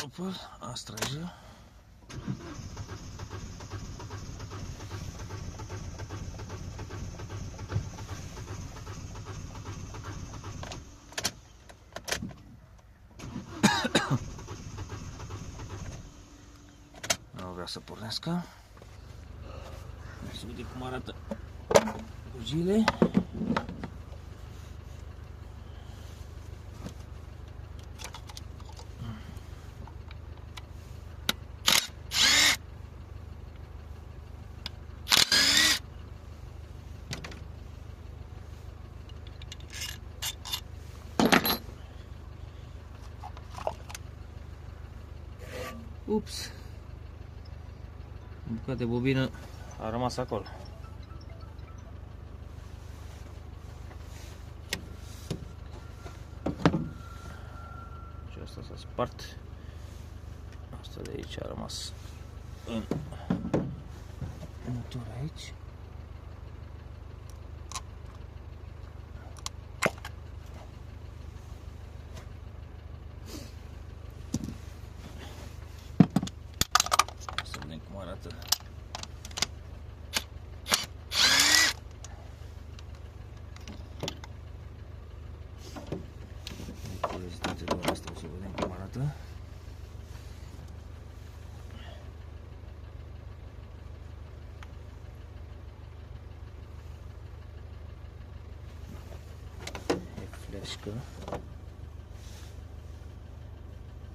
Opa, astrajă. Nu vrea să pornească. Să vedem cum arată bugiile. Ups! Un bucată de bobină a rămas acolo. Și asta s-a spart. Asta de aici a rămas în motor aici. Să vedem cum arată. Curiozitate doar asta, o să vedem cum arată. E fleșcă.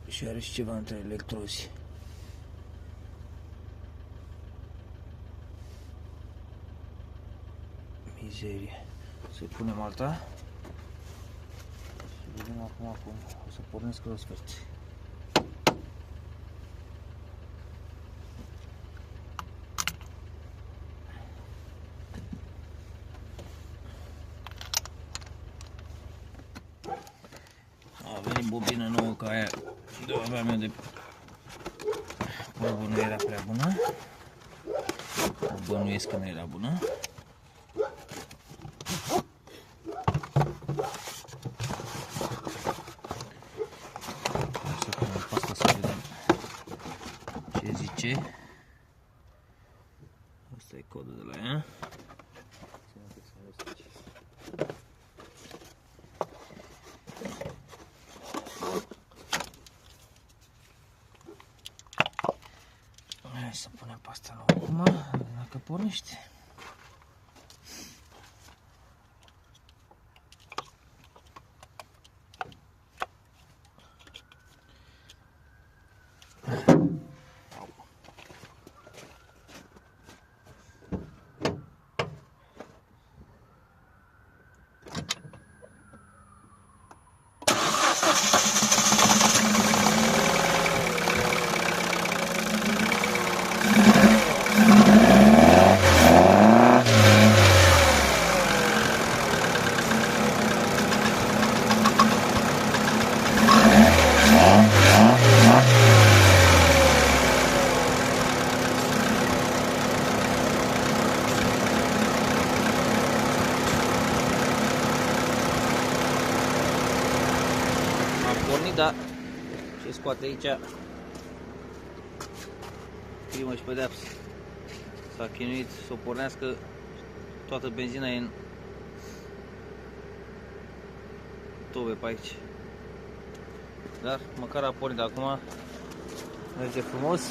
Și are și ceva între electrozi. Mizerie. Să-i punem alta. Și vedem acum cum o să pornesc la sfert. A venit bobină nouă ca aia de aveam eu de probă, nu era prea bună. Bănuiesc că nu era bună. Să punem pasta să vedem ce zice. Asta e codul de la ea. Hai să punem pasta la urmă, dacă pornește. Da, ce scoate aici primă și pedeapsă. S-a chinuit să o pornească, toată benzina e în tobe pe aici. Dar măcar a pornit acum, merge frumos.